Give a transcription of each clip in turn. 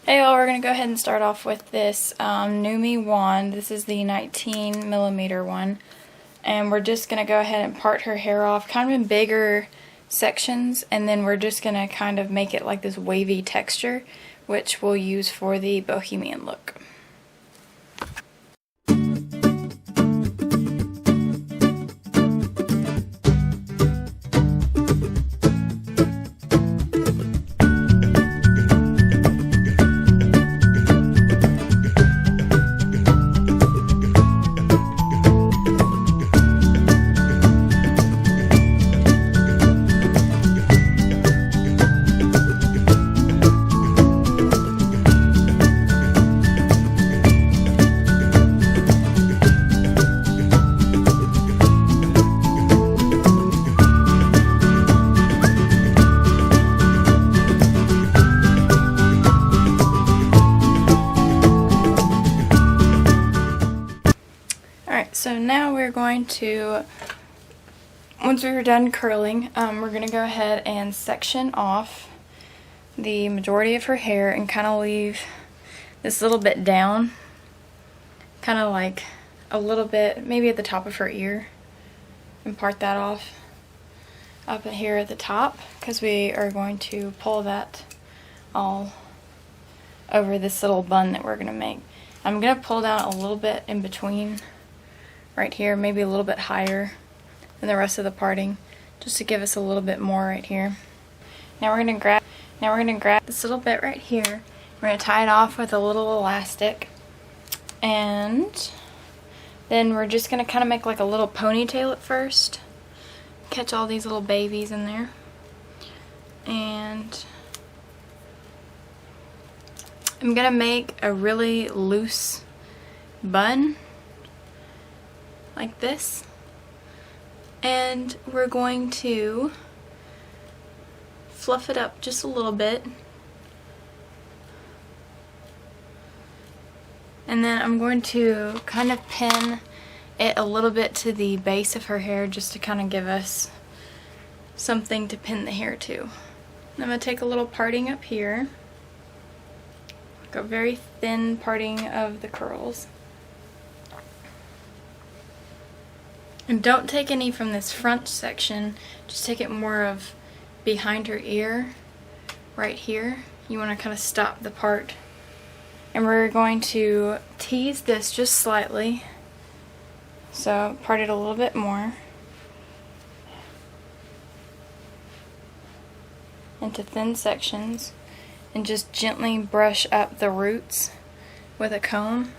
Hey y'all, we're going to go ahead and start off with this Nume wand. This is the 19mm one. And we're just going to go ahead and part her hair off, kind of in bigger sections, and then we're just going to kind of make it like this wavy texture, which we'll use for the Bohemian look. So now we're going to, once we're done curling, we're going to go ahead and section off the majority of her hair and kind of leave this little bit down, kind of like a little bit, maybe at the top of her ear, and part that off up here at the top, because we are going to pull that all over this little bun that we're going to make. I'm going to pull down a little bit in between right here, maybe a little bit higher than the rest of the parting, just to give us a little bit more right here. Now we're gonna grab this little bit right here. We're gonna tie it off with a little elastic, and then we're just gonna kind of make like a little ponytail at first. Catch all these little babies in there, and I'm gonna make a really loose bun like this, and we're going to fluff it up just a little bit, and then I'm going to kind of pin it a little bit to the base of her hair just to kind of give us something to pin the hair to. And I'm going to take a little parting up here, like a very thin parting of the curls. And don't take any from this front section, just take it more of behind her ear, right here. You want to kind of stop the part. And we're going to tease this just slightly, so part it a little bit more into thin sections, and just gently brush up the roots with a comb,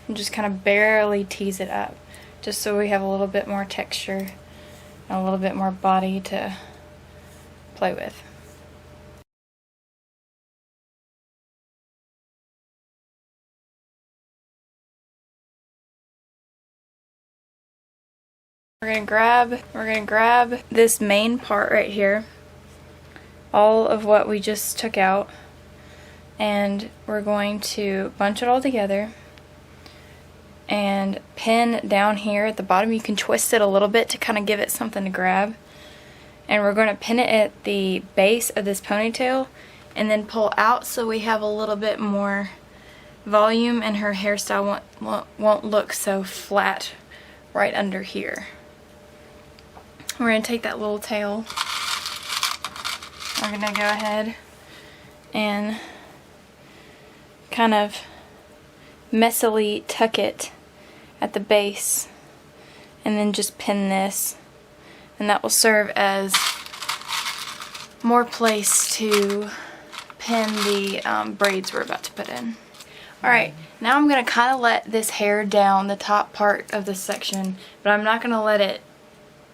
and just kind of barely tease it up, just so we have a little bit more texture and a little bit more body to play with. We're gonna grab this main part right here, all of what we just took out, and we're going to bunch it all together and pin down here at the bottom. You can twist it a little bit to kind of give it something to grab. And we're going to pin it at the base of this ponytail and then pull out so we have a little bit more volume and her hairstyle won't look so flat right under here. We're going to take that little tail. We're going to go ahead and kind of messily tuck it at the base, and then just pin this, and that will serve as more place to pin the braids we're about to put in. Alright, now I'm going to kind of let this hair down the top part of this section, but I'm not going to let it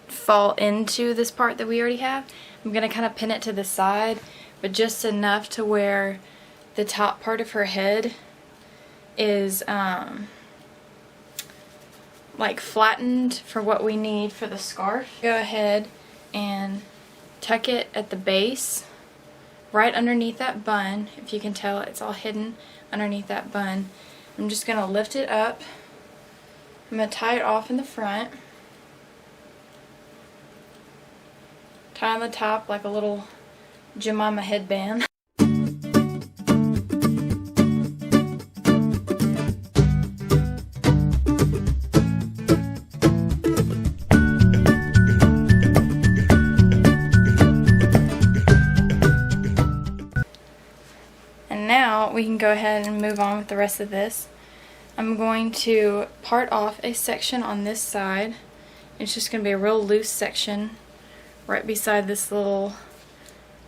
fall into this part that we already have. I'm going to kind of pin it to the side, but just enough to where the top part of her head is like flattened for what we need for the scarf. Go ahead and tuck it at the base, right underneath that bun. If you can tell, it's all hidden underneath that bun. I'm just going to lift it up. I'm going to tie it off in the front. Tie on the top like a little Jemima headband. And now we can go ahead and move on with the rest of this. I'm going to part off a section on this side. It's just going to be a real loose section right beside this little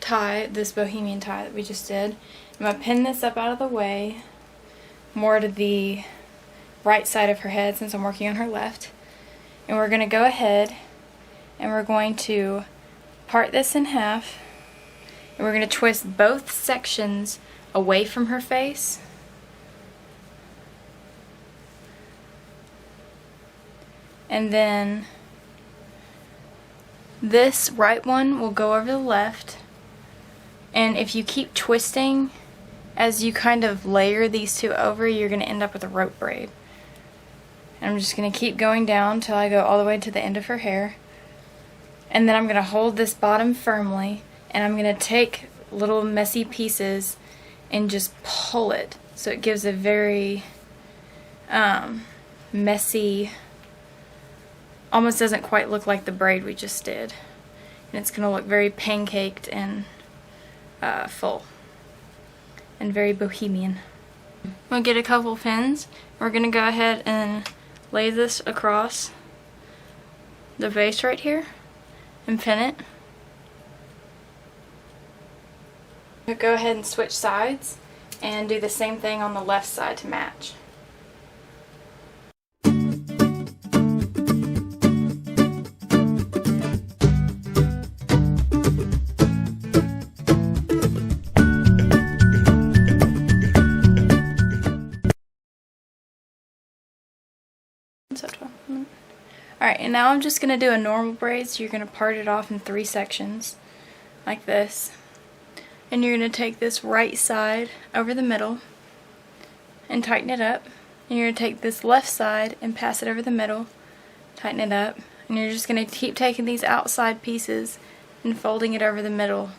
tie, this Bohemian tie that we just did. I'm going to pin this up out of the way, more to the right side of her head since I'm working on her left. And we're going to go ahead and we're going to part this in half, and we're going to twist both sections away from her face. And then this right one will go over the left, and if you keep twisting as you kind of layer these two over, you're going to end up with a rope braid. And I'm just going to keep going down till I go all the way to the end of her hair. And then I'm going to hold this bottom firmly, and I'm going to take little messy pieces and just pull it so it gives a very messy, almost doesn't quite look like the braid we just did. And it's going to look very pancaked and full and very bohemian. We'll get a couple pins. We're going to go ahead and lay this across the base right here and pin it. We'll go ahead and switch sides and do the same thing on the left side to match. Alright, and now I'm just going to do a normal braid, so you're going to part it off in 3 sections, like this. And you're going to take this right side over the middle and tighten it up. And you're going to take this left side and pass it over the middle, tighten it up. And you're just going to keep taking these outside pieces and folding it over the middle.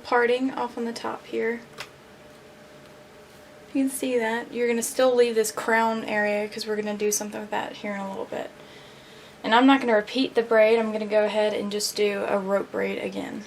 Parting off on the top here. You can see that. You're going to still leave this crown area because we're going to do something with that here in a little bit. And I'm not going to repeat the braid. I'm going to go ahead and just do a rope braid again.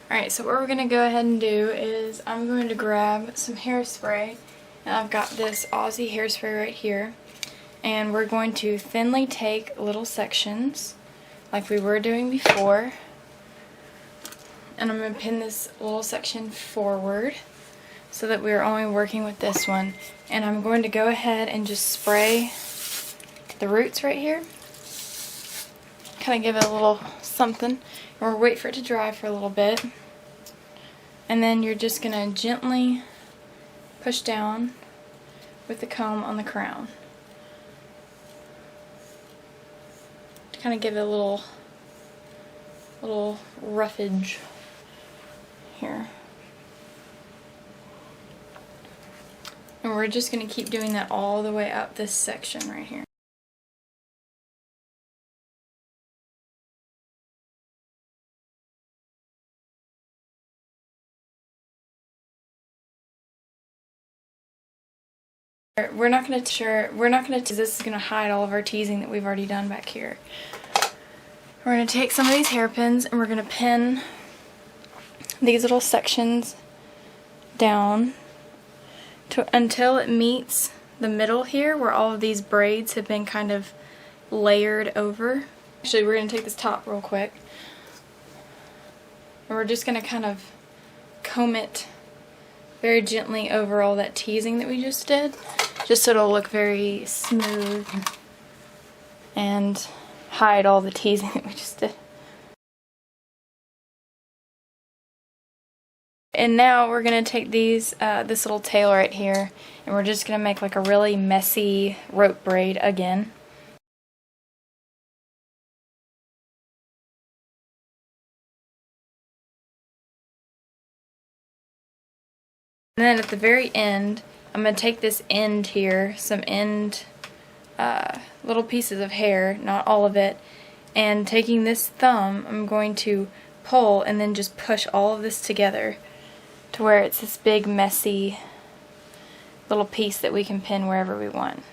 Alright, so what we're going to go ahead and do is I'm going to grab some hairspray, and I've got this Aussie hairspray right here, and we're going to thinly take little sections like we were doing before, and I'm going to pin this little section forward so that we're only working with this one, and I'm going to go ahead and just spray the roots right here, kind of give it a little something, and we'll wait for it to dry for a little bit. And then you're just going to gently push down with the comb on the crown to kind of give it a little roughage here. And we're just going to keep doing that all the way up this section right here. We're not going to, this is going to hide all of our teasing that we've already done back here. We're going to take some of these hairpins and we're going to pin these little sections down until it meets the middle here where all of these braids have been kind of layered over. Actually, we're going to take this top real quick and we're just going to kind of comb it very gently over all that teasing that we just did, just so it'll look very smooth and hide all the teasing that we just did. and now we're going to take these, this little tail right here, and we're just going to make like a really messy rope braid again. And then at the very end, I'm going to take this end here, some end little pieces of hair, not all of it, and taking this thumb, I'm going to pull and then just push all of this together to where it's this big messy little piece that we can pin wherever we want.